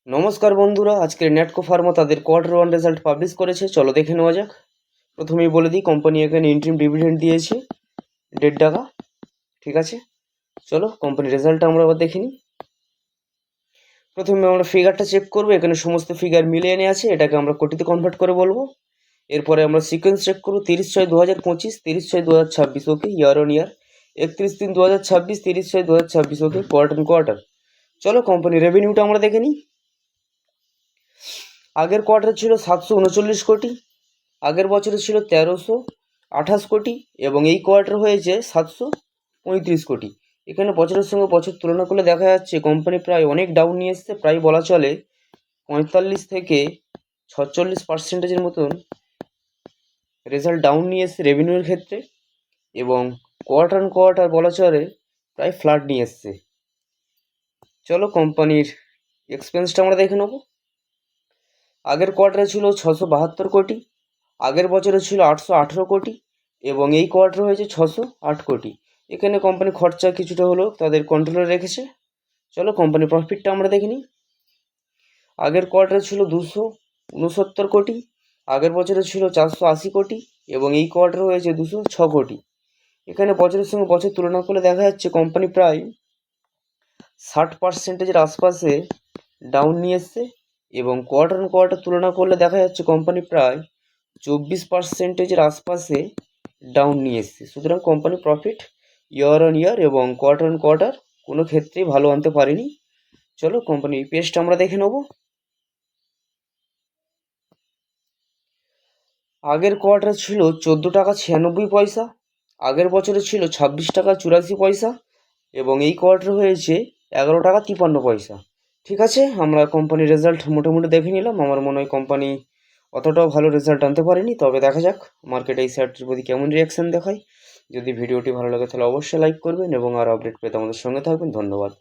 নমস্কার বন্ধুরা, আজকের নেটকো ফার্মা তাদের কোয়ার্টার ওয়ান রেজাল্ট পাবলিশ করেছে। চলো দেখে নেওয়া যাক। প্রথমেই বলে দিই, কোম্পানি এখানে ইন্টারিম ডিভিডেন্ড দিয়েছে 1.5 টাকা। ঠিক আছে, চলো কোম্পানির রেজাল্টটা আমরা আবার দেখে নিই। প্রথমে আমরা ফিগারটা চেক করবো, এখানে সমস্ত ফিগার মিলিয়ে এনে আছে, এটাকে আমরা কোটিতে কনভার্ট করে বলবো। এরপরে আমরা সিকোয়েন্স চেক করবো, 30/6/2025, 30/6/2026, okay year on year. 31/3/2026, 30/6/2026, okay quarter on quarter. চলো কোম্পানির রেভিনিউটা আমরা দেখে নিই। আগের কোয়ার্টার ছিল 739 কোটি, আগের বছরে ছিল 1328 কোটি এবং এই কোয়ার্টার হয়েছে 735 কোটি। এখানে বছরের সঙ্গে বছর তুলনা করলে দেখা যাচ্ছে কোম্পানি প্রায় অনেক ডাউন নিয়ে এসছে, প্রায় বলা চলে 45 থেকে 46% মতন রেজাল্ট ডাউন নিয়ে এসছে রেভিনিউর ক্ষেত্রে, এবং কোয়ার্টার অন কোয়ার্টার বলা চলে প্রায় ফ্ল্যাট নিয়ে এসছে। চলো কোম্পানির এক্সপেন্সটা আমরা দেখে নেব। আগের কোয়ার্টারে ছিল 672 কোটি, আগের বছরে ছিল 818 কোটি এবং এই কোয়ার্টার হয়েছে 608 কোটি। এখানে কোম্পানি খরচা কিছুটা হলেও তাদের কন্ট্রোলে রেখেছে। চলো কোম্পানি প্রফিটটা আমরা দেখে নিই। আগের কোয়ার্টারে ছিল 269 কোটি, আগের বছরে ছিল 480 কোটি এবং এই কোয়ার্টার হয়েছে 206 কোটি। এখানে বছরের সঙ্গে বছর তুলনা করলে দেখা যাচ্ছে কোম্পানি প্রায় 60%-এর আশপাশে ডাউন নিয়ে এসছে এবং কোয়ার্টার অন কোয়ার্টার তুলনা করলে দেখা যাচ্ছে কোম্পানি প্রায় 24%-এর আশপাশে ডাউন নিয়ে এসছে। সুতরাং কোম্পানি প্রফিট ইয়ার অন ইয়ার এবং কোয়ার্টার অন কোয়ার্টার কোনো ক্ষেত্রেই ভালো আনতে পারেনি। চলো কোম্পানি ইপিএসটা আমরা দেখে নেব। আগের কোয়ার্টার ছিল 14 টাকা 96 পয়সা, আগের বছরে ছিল 26 টাকা 84 পয়সা এবং এই কোয়ার্টার হয়েছে 11 টাকা 53 পয়সা। ঠিক আছে, আমরা কোম্পানির রেজাল্ট মোটামুটি দেখে নিলাম। আমার মনে হয় কোম্পানি অতটাও ভালো রেজাল্ট আনতে পারেনি, তবে দেখা যাক মার্কেটে এই শেয়ারটির প্রতি কেমন রিয়াকশান দেখায়। যদি ভিডিওটি ভালো লাগে তাহলে অবশ্যই লাইক করবেন এবং আর আপডেট পেতে আমাদের সঙ্গে থাকবেন। ধন্যবাদ।